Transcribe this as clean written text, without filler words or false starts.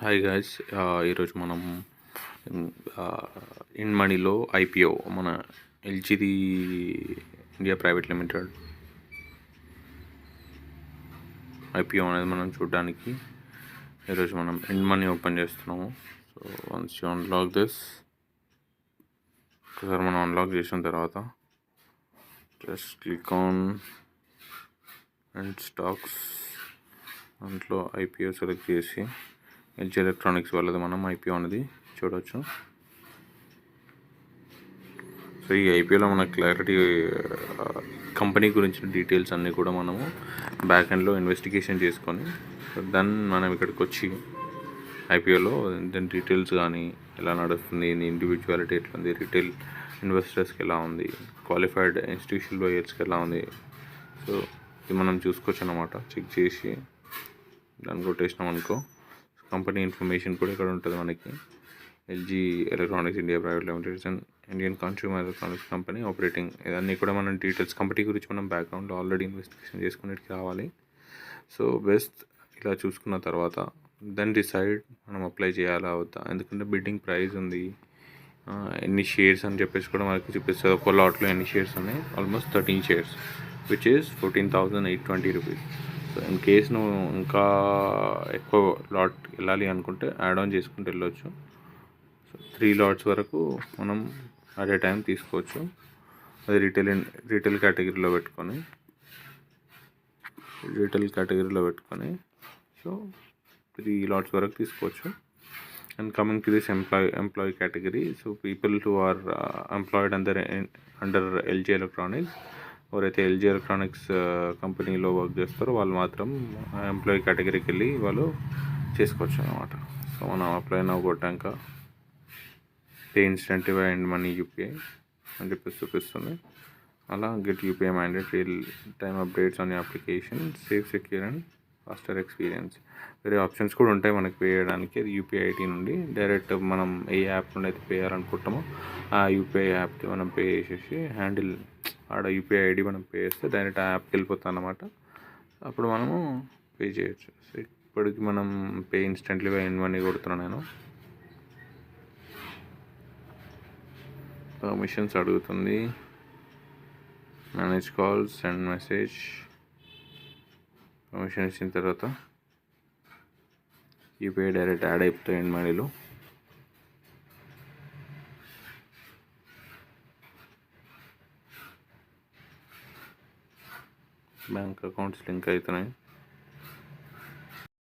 Hi guys, ఈరోజు మనం in మనీలో ఐపీఓ మన ఎల్జీది ఇండియా ప్రైవేట్ లిమిటెడ్ ఐపీఓ అనేది మనం చూడడానికి ఈరోజు మనం ఇన్ మనీ ఓపెన్ చేస్తున్నాము. So once you unlock this, ఒకసారి మనం అన్లాక్ చేసిన తర్వాత just click on and stocks, దాంట్లో ఐపీఓ సెలెక్ట్ చేసి ఎల్జీ ఎలక్ట్రానిక్స్ వాళ్ళది మనం ఐపీఓ అనేది చూడవచ్చు. సో ఈ ఐపీఓలో మన క్లారిటీ కంపెనీ గురించిన డీటెయిల్స్ అన్నీ కూడా మనము బ్యాక్ ఎండ్లో ఇన్వెస్టిగేషన్ చేసుకొని దెన్ మనం ఇక్కడికి వచ్చి ఐపీఓలో దాని డీటెయిల్స్ కానీ ఎలా నడుస్తుంది, ఇండివిజువాలిటీ ఎట్లా ఉంది, రిటైల్ ఇన్వెస్టర్స్కి ఎలా ఉంది, క్వాలిఫైడ్ ఇన్స్టిట్యూషనల్ బయర్స్కి ఎలా ఉంది, సో ఇది మనం చూసుకోవచ్చు అన్నమాట. చెక్ చేసి దాన్ని కొట్టేసినాం అనుకో, కంపెనీ ఇన్ఫర్మేషన్ కూడా ఇక్కడ ఉంటుంది మనకి. LG electronics India private limited and Indian consumer electronics company operating, ఇవన్నీ కూడా మనం డీటెయిల్స్ కంపెనీ గురించి మనం బ్యాక్గ్రౌండ్లో ఆల్రెడీ ఇన్వెస్టిగేషన్ చేసుకునేటికి రావాలి. సో బెస్ట్ ఇలా చూసుకున్న తర్వాత దెన్ డిసైడ్ మనం అప్లై చేయాలా అవుతా, ఎందుకంటే బిడ్డింగ్ ప్రైస్ ఉంది, ఎన్ని షేర్స్ అని చెప్పేసి కూడా మనకి చూపిస్తుంది. ఒక లాట్లో ఎన్ని షేర్స్ ఉన్నాయి, almost 13 shares which is 14,820 rupees. So in case నువ్వు ఇంకా ఎక్కువ లాట్ వెళ్ళాలి అనుకుంటే యాడ్ ఆన్ చేసుకుంటూ వెళ్ళొచ్చు. సో 3 లాట్స్ వరకు మనం అట్ ఏ టైం తీసుకోవచ్చు. అది రీటైల్ కేటగిరీలో పెట్టుకొని సో 3 లాట్స్ వరకు తీసుకోవచ్చు. And coming to this employee category, so people who are employed under LG electronics, ఎవరైతే ఎల్జీ ఎలక్ట్రానిక్స్ కంపెనీలో వర్క్ చేస్తారో వాళ్ళు మాత్రం ఎంప్లాయీ కేటగిరీకి వెళ్ళి వాళ్ళు చేసుకోవచ్చు అన్నమాట. సో మనం అప్లై నౌ కొట్టాక pay instantly and money UPI అని చెప్పేసి చూపిస్తుంది. అలా get UPI mandate real time updates on application, safe, secure and faster experience. వేరే ఆప్షన్స్ కూడా ఉంటాయి మనకి పే చేయడానికి. అది యూపీఐ ఐడి నుండి డైరెక్ట్ మనం ఏ యాప్ నుండి అయితే పే చేయాలనుకుంటామో ఆ యూపీఐ యాప్కి మనం పే చేసేసి హ్యాండిల్ ఆడ యూపీఐ ఐడి మనం పే చేస్తే డైరెక్ట్ ఆ యాప్కి వెళ్ళిపోతాం అన్నమాట. అప్పుడు మనము పే చేయొచ్చు. సో ఇప్పటికి మనం పే ఇన్స్టెంట్లీ ఇన్ మనీ కొడుతున్నాను నేను. పర్మిషన్స్ అడుగుతుంది, manage calls, send message. Permission ఇచ్చిన తర్వాత యూపీఐ డైరెక్ట్ యాడ్ అయిపోతాయి ఇన్ మనీలో. బ్యాంక్ అకౌంట్స్ లింక్ అవుతున్నాయి.